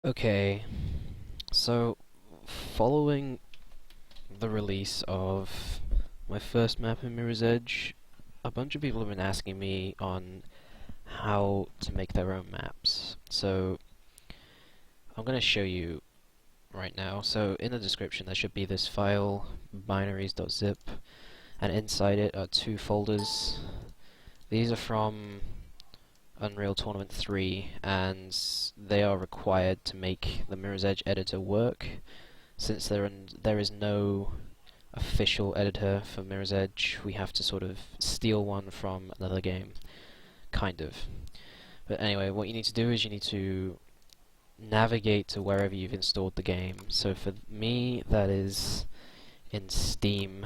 Okay, so following the release of my first map in Mirror's Edge, a bunch of people have been asking me on how to make their own maps. So I'm going to show you right now. So in the description there should be this file, binaries.zip, and inside it are two folders. These are from Unreal Tournament 3, and they are required to make the Mirror's Edge editor work. Since there is no official editor for Mirror's Edge, we have to sort of steal one from another game, kind of. But anyway, what you need to do is you need to navigate to wherever you've installed the game. So for me, that is in Steam.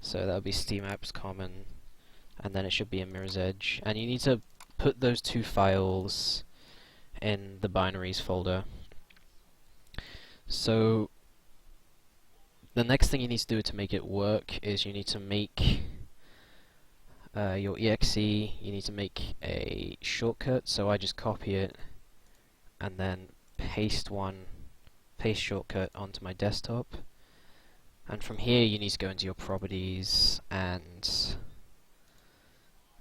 So that would be Steam Apps Common, and then it should be in Mirror's Edge. And you need to put those two files in the binaries folder. So the next thing you need to do to make it work is you need to make your exe, you need to make a shortcut. So I just copy it and then paste shortcut onto my desktop. And from here you need to go into your properties, and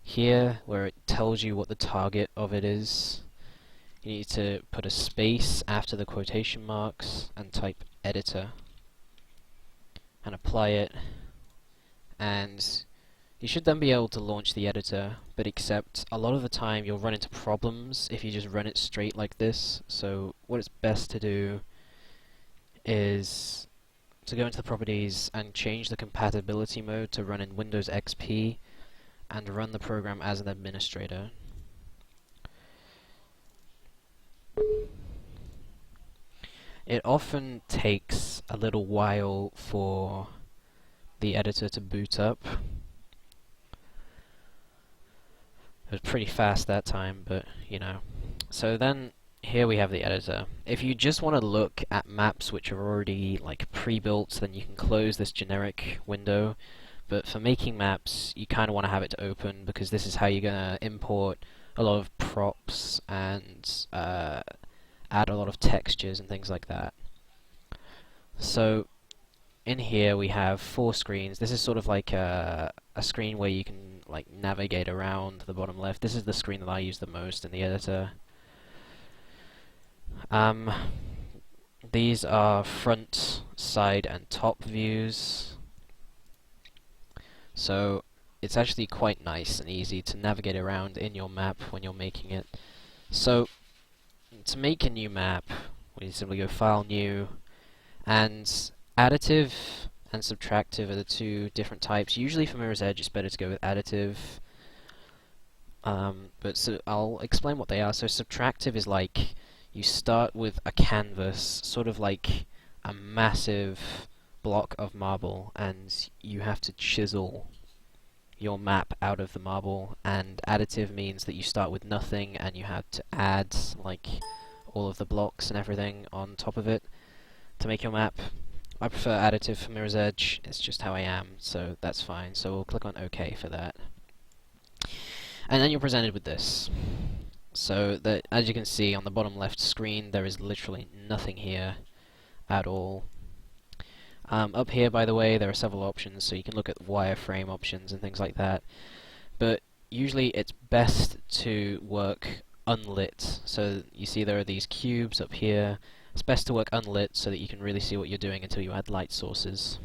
here where it tells you what the target of it is, you need to put a space after the quotation marks and type editor and apply it, and you should then be able to launch the editor, but except a lot of the time you'll run into problems if you just run it straight like this. So what it's best to do is to go into the properties and change the compatibility mode to run in Windows XP and run the program as an administrator. It often takes a little while for the editor to boot up. It was pretty fast that time, but you know. So then here we have the editor. If you just want to look at maps which are already like pre-built, then you can close this generic window. But for making maps, you kind of want to have it to open, because this is how you're going to import a lot of props and add a lot of textures and things like that. So in here we have 4 screens. This is sort of like a screen where you can like navigate around the bottom left. This is the screen that I use the most in the editor. These are front, side, and top views. So it's actually quite nice and easy to navigate around in your map when you're making it. So to make a new map, we simply go File, New, and additive and subtractive are the two different types. Usually for Mirror's Edge it's better to go with additive, but so I'll explain what they are. So subtractive is like you start with a canvas, sort of like a massive block of marble, and you have to chisel your map out of the marble. And additive means that you start with nothing and you have to add like all of the blocks and everything on top of it to make your map. I prefer additive for Mirror's Edge, it's just how I am, so that's fine. So we'll click on OK for that. And then you're presented with this. So that, as you can see on the bottom left screen, there is literally nothing here at all. Up here, by the way, there are several options, so you can look at wireframe options and things like that. But usually it's best to work unlit. So you see there are these cubes up here. It's best to work unlit so that you can really see what you're doing until you add light sources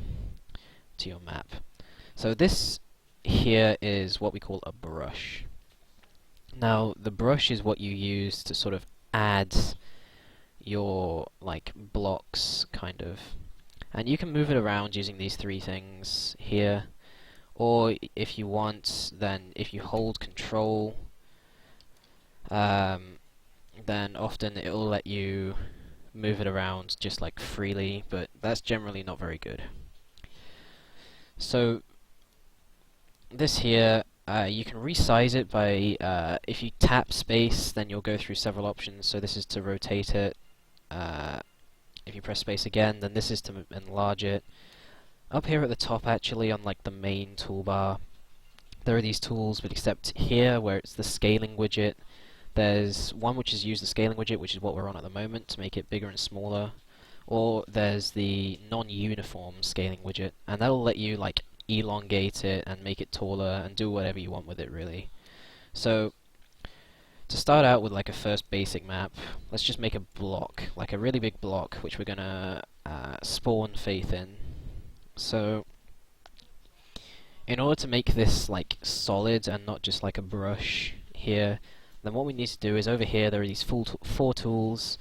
to your map. So this here is what we call a brush. Now the brush is what you use to sort of add your like blocks, kind of. And you can move it around using these 3 things here, or if you want, then if you hold Control, then often it will let you move it around just like freely, but that's generally not very good. So this here, you can resize it by, if you tap space, then you'll go through several options. So this is to rotate it. If you press space again, then this is to enlarge it. Up here at the top, actually, on like the main toolbar, there are these tools, but except here, where it's the scaling widget, There's one which is use the scaling widget, which is what we're on at the moment, to make it bigger and smaller. Or there's the non-uniform scaling widget, and that'll let you like elongate it and make it taller and do whatever you want with it really. So to start out with like a first basic map, let's just make a block, like a really big block, which we're gonna spawn Faith in. So in order to make this like solid and not just like a brush here, then what we need to do is over here there are these four tools,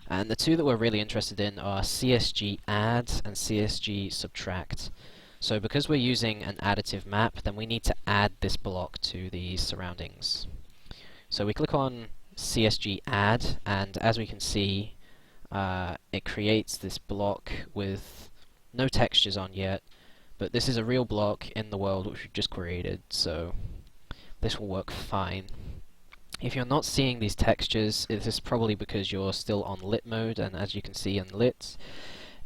and the two that we're really interested in are CSG add and CSG subtract. So because we're using an additive map, then we need to add this block to the surroundings. So we click on CSG add, and as we can see, it creates this block with no textures on yet, but this is a real block in the world which we've just created, so this will work fine. If you're not seeing these textures, this is probably because you're still on lit mode, and as you can see in lit,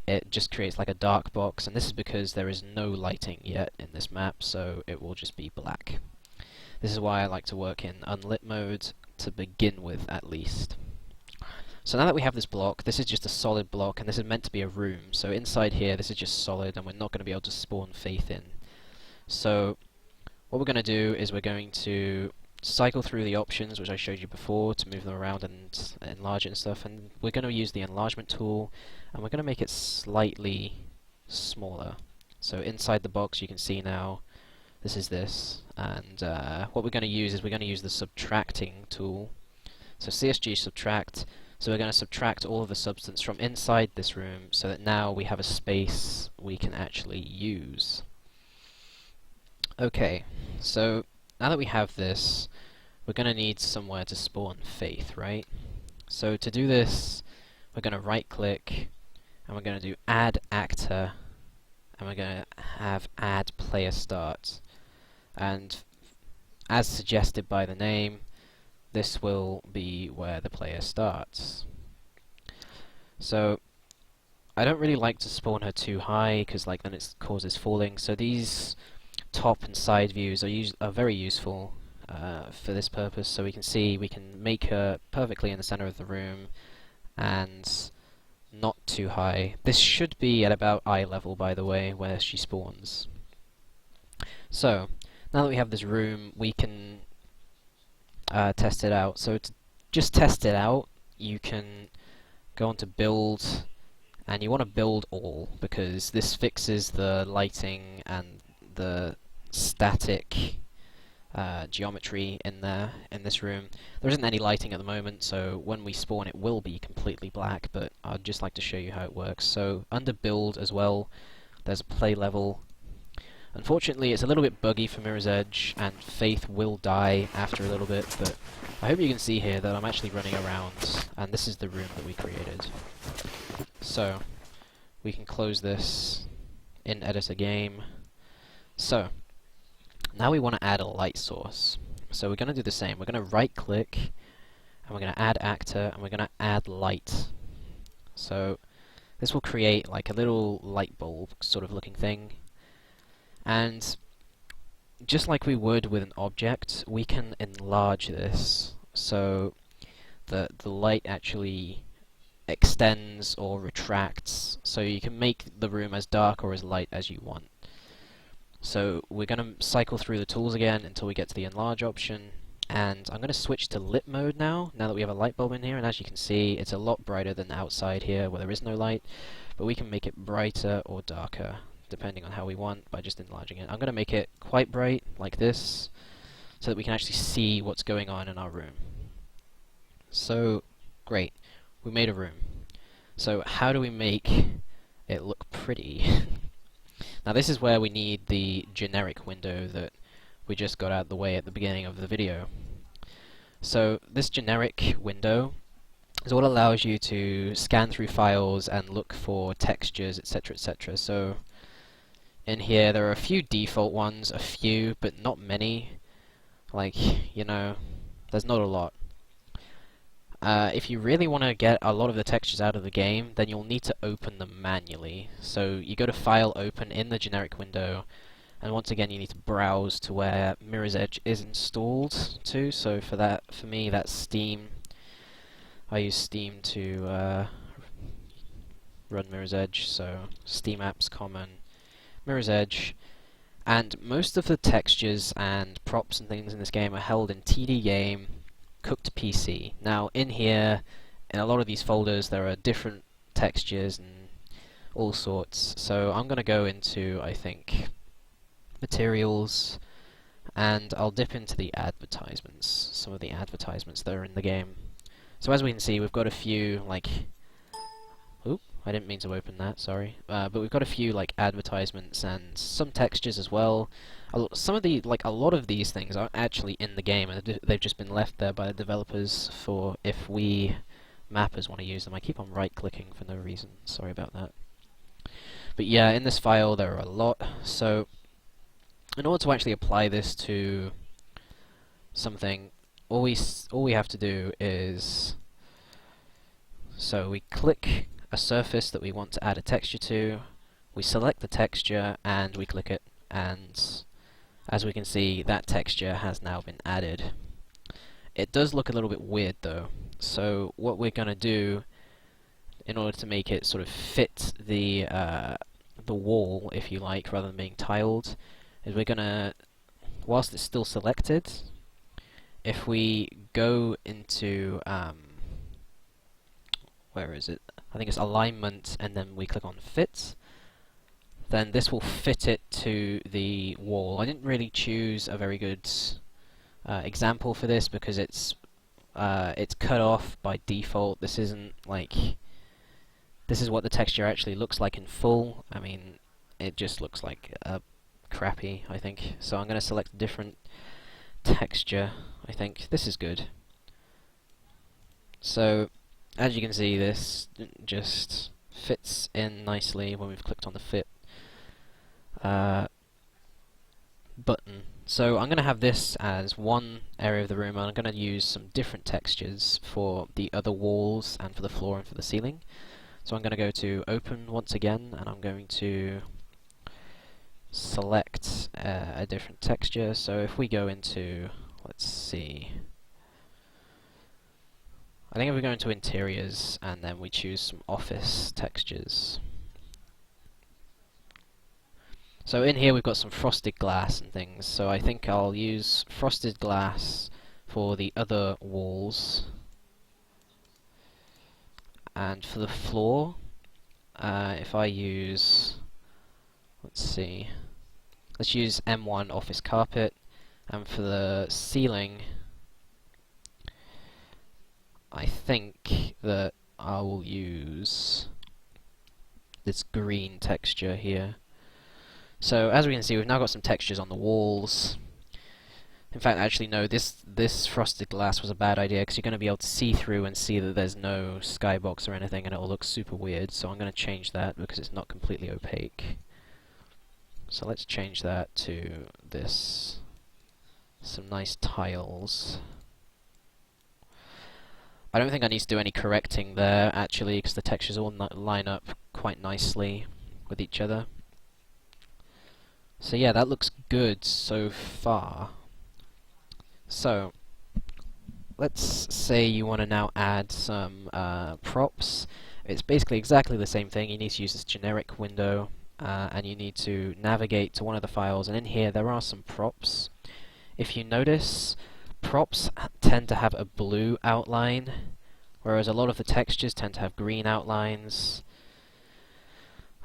it just creates like a dark box, and this is because there is no lighting yet in this map, so it will just be black. This is why I like to work in unlit mode to begin with, at least. So now that we have this block, this is just a solid block, and this is meant to be a room. So inside here, this is just solid, and we're not going to be able to spawn Faith in. So what we're going to do is we're going to cycle through the options, which I showed you before, to move them around and enlarge it and stuff. And we're going to use the enlargement tool, and we're going to make it slightly smaller. So inside the box, you can see now, this is this, and what we're going to use is we're going to use the subtracting tool. So CSG subtract, so we're going to subtract all of the substance from inside this room so that now we have a space we can actually use. Okay, so now that we have this, we're going to need somewhere to spawn Faith, right? So to do this, we're going to right click, and we're going to do add actor, and we're going to have add player start. And as suggested by the name, this will be where the player starts. So I don't really like to spawn her too high, because like then it causes falling, so these top and side views are very useful for this purpose. So we can see we can make her perfectly in the center of the room and not too high. This should be at about eye level, by the way, where she spawns. So now that we have this room, we can test it out. So to just test it out, you can go on to build, and you want to build all, because this fixes the lighting and the static geometry in this room. There isn't any lighting at the moment, so when we spawn it will be completely black, but I'd just like to show you how it works. So under build as well, there's a play level. Unfortunately, it's a little bit buggy for Mirror's Edge, and Faith will die after a little bit, but I hope you can see here that I'm actually running around, and this is the room that we created. So we can close this in Editor Game. So now we want to add a light source. So we're going to do the same. We're going to right click, and we're going to add actor, and we're going to add light. So this will create like a little light bulb sort of looking thing. And just like we would with an object, we can enlarge this so that the light actually extends or retracts, so you can make the room as dark or as light as you want. So we're going to cycle through the tools again until we get to the enlarge option, and I'm going to switch to lit mode now that we have a light bulb in here, and as you can see it's a lot brighter than outside here where there is no light, but we can make it brighter or darker depending on how we want by just enlarging it. I'm going to make it quite bright like this so that we can actually see what's going on in our room. So great, we made a room. So how do we make it look pretty? Now this is where we need the generic window that we just got out of the way at the beginning of the video. So this generic window is what allows you to scan through files and look for textures, etc., etc. So in here there are a few default ones, but not many. Like, you know, there's not a lot. If you really want to get a lot of the textures out of the game, then you'll need to open them manually. So you go to File, Open in the generic window, And once again, you need to browse to where Mirror's Edge is installed to. So for that, for me, that's Steam. I use Steam to run Mirror's Edge. So Steam Apps Common, Mirror's Edge, and most of the textures and props and things in this game are held in TD Game, Cooked PC. Now in here, in a lot of these folders, there are different textures and all sorts. So I'm going to go into, I think, materials, and I'll dip into the advertisements, some of the advertisements that are in the game. So as we can see, we've got a few, like, oop, I didn't mean to open that, sorry. But we've got a few, like, advertisements and some textures as well. Some of the, like, a lot of these things are actually in the game, and they've just been left there by the developers for if we mappers want to use them. I keep on right-clicking for no reason, sorry about that. But yeah, in this file there are a lot, so in order to actually apply this to something, all we have to do is, so we click a surface that we want to add a texture to, we select the texture and we click it, and as we can see, that texture has now been added. It does look a little bit weird though, so what we're going to do in order to make it sort of fit the wall, if you like, rather than being tiled, is we're going to, whilst it's still selected, if we go into, where is it? I think it's alignment, and then we click on fit, then this will fit it to the wall. I didn't really choose a very good example for this because it's cut off by default. This isn't like, this is what the texture actually looks like in full. I mean, it just looks like crappy, I think. So I'm going to select a different texture. I think this is good. So as you can see, this just fits in nicely when we've clicked on the fit button. So I'm going to have this as one area of the room, and I'm going to use some different textures for the other walls and for the floor and for the ceiling. So I'm going to go to Open once again, and I'm going to select a different texture. So if we go into, let's see, I think if we go into Interiors and then we choose some office textures. So in here we've got some frosted glass and things, so I think I'll use frosted glass for the other walls. And for the floor, if I use, let's see, let's use M1 office carpet, and for the ceiling, I think that I will use this green texture here. So as we can see, we've now got some textures on the walls. In fact, actually no, this frosted glass was a bad idea because you're going to be able to see through and see that there's no skybox or anything, and it will look super weird. So I'm going to change that because it's not completely opaque. So let's change that to this, some nice tiles. I don't think I need to do any correcting there actually, because the textures all line up quite nicely with each other. So yeah, that looks good so far. So let's say you want to now add some props. It's basically exactly the same thing. You need to use this generic window, and you need to navigate to one of the files, and in here there are some props. If you notice, props tend to have a blue outline, whereas a lot of the textures tend to have green outlines.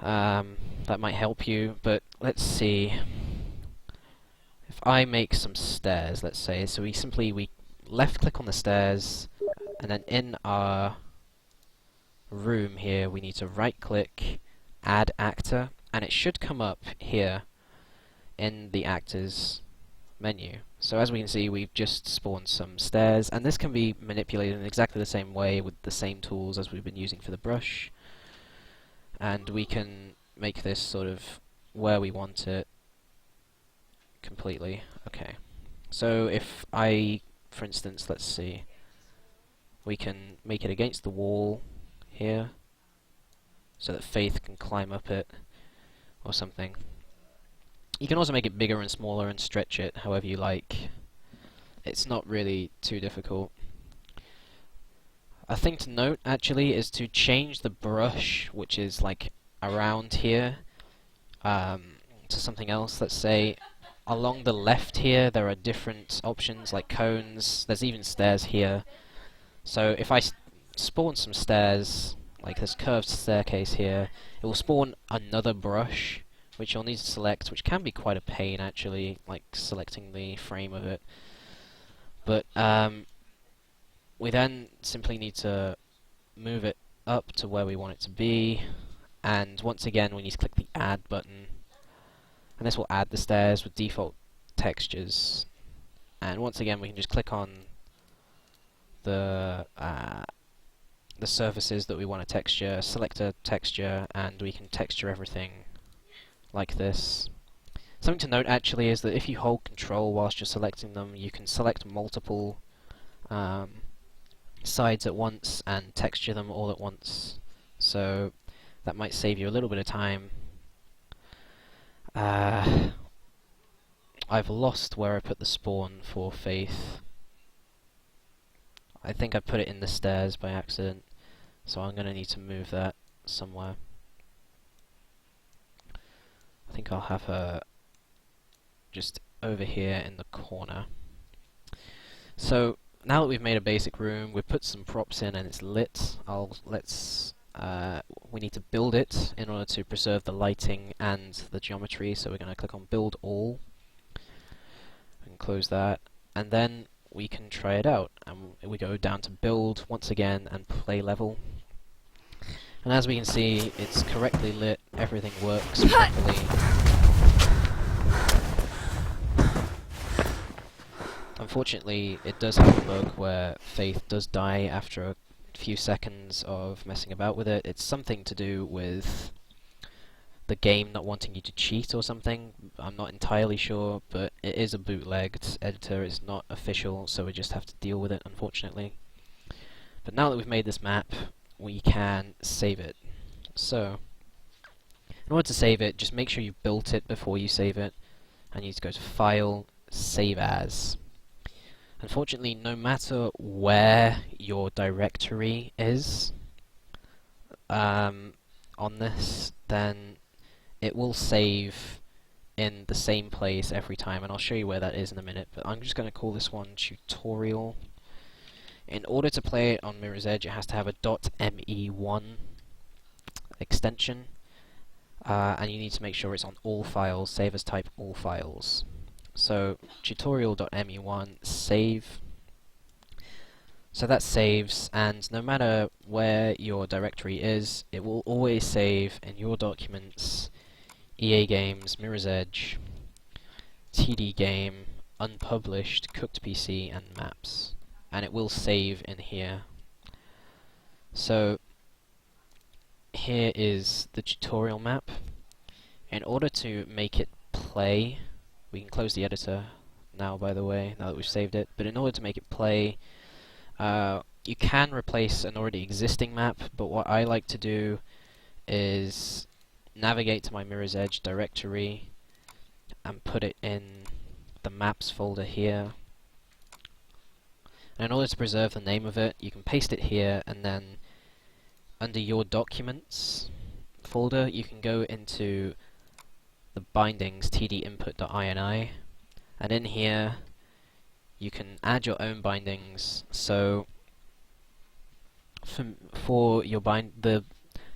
That might help you, but let's see. If I make some stairs, let's say, so we left click on the stairs, and then in our room here we need to right click, add actor, and it should come up here in the actors menu. So as we can see, we've just spawned some stairs, and this can be manipulated in exactly the same way with the same tools as we've been using for the brush, and we can make this sort of where we want it completely. Okay, so if I, for instance, let's see, we can make it against the wall here so that Faith can climb up it or something. You can also make it bigger and smaller and stretch it however you like. It's not really too difficult. A thing to note actually is to change the brush, which is like around here, to something else. Let's say along the left here there are different options like cones. There's even stairs here. So if I spawn some stairs, like this curved staircase here, it will spawn another brush, which you'll need to select, which can be quite a pain actually, like selecting the frame of it. But we then simply need to move it up to where we want it to be, and once again we need to click the add button, and this will add the stairs with default textures. And once again we can just click on the surfaces that we want to texture, select a texture, and we can texture everything like this. Something to note actually is that if you hold control whilst you're selecting them, you can select multiple sides at once and texture them all at once, so that might save you a little bit of time. I've lost where I put the spawn for Faith. I think I put it in the stairs by accident, so I'm going to need to move that somewhere. I think I'll have her just over here in the corner. So now that we've made a basic room, we've put some props in and it's lit, we need to build it in order to preserve the lighting and the geometry, so we're going to click on Build All, and close that, and then we can try it out. And we go down to Build once again and Play Level. And as we can see, it's correctly lit, everything works properly. Unfortunately, it does have a bug where Faith does die after a few seconds of messing about with it. It's something to do with the game not wanting you to cheat or something. I'm not entirely sure, but it is a bootlegged editor, it's not official, so we just have to deal with it, unfortunately. But now that we've made this map, we can save it. So, in order to save it, just make sure you've built it before you save it, and you need to go to File, Save As. Unfortunately, no matter where your directory is on this, then it will save in the same place every time, and I'll show you where that is in a minute, but I'm just going to call this one Tutorial. In order to play it on Mirror's Edge, it has to have a .me1 extension, and you need to make sure it's on all files, save as type all files. So tutorial.me1 save. So that saves, and no matter where your directory is, it will always save in your documents EA Games, Mirror's Edge, TD Game, Unpublished, Cooked PC, and Maps. And it will save in here. So here is the tutorial map. In order to make it play, we can close the editor now, by the way, now that we've saved it, but in order to make it play, you can replace an already existing map, but what I like to do is navigate to my Mirror's Edge directory and put it in the maps folder here. And in order to preserve the name of it, you can paste it here, and then under your documents folder, you can go into the bindings tdinput.ini, and in here you can add your own bindings. So for your the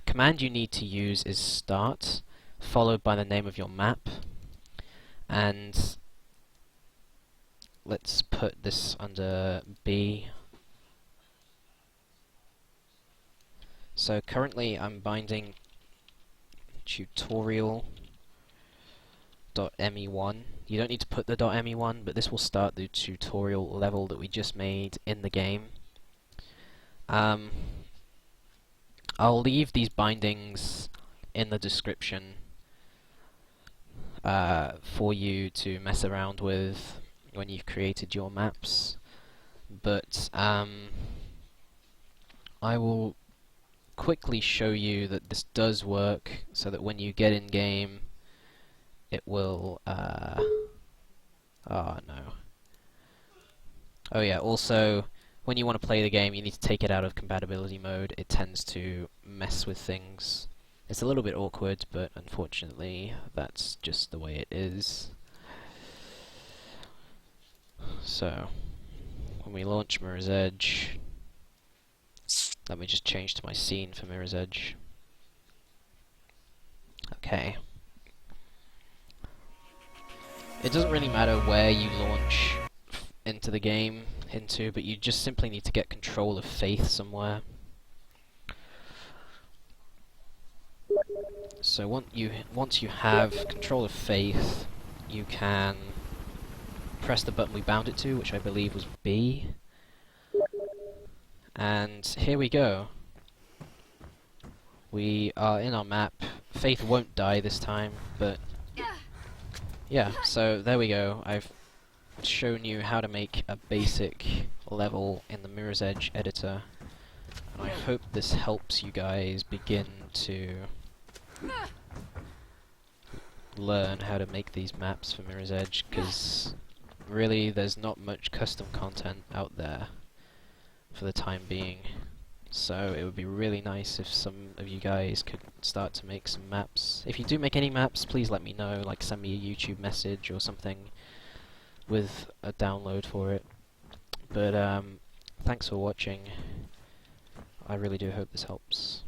command you need to use is start followed by the name of your map, and let's put this under B. So currently I'm binding tutorial.me1. You don't need to put the .me1, but this will start the tutorial level that we just made in the game. I'll leave these bindings in the description for you to mess around with when you've created your maps, but I will quickly show you that this does work, so that when you get in game it will, oh no. Oh yeah, also, when you want to play the game, you need to take it out of compatibility mode. It tends to mess with things. It's a little bit awkward, but unfortunately, that's just the way it is. So, when we launch Mirror's Edge, let me just change to my scene for Mirror's Edge. Okay. It doesn't really matter where you launch into the game into, but you just simply need to get control of Faith somewhere. So once you have control of Faith, you can press the button we bound it to, which I believe was B. And here we go. We are in our map. Faith won't die this time, but yeah, so there we go. I've shown you how to make a basic level in the Mirror's Edge editor, and I hope this helps you guys begin to learn how to make these maps for Mirror's Edge, because really there's not much custom content out there for the time being. So it would be really nice if some of you guys could start to make some maps. If you do make any maps, please let me know, like send me a YouTube message or something with a download for it. But thanks for watching. I really do hope this helps.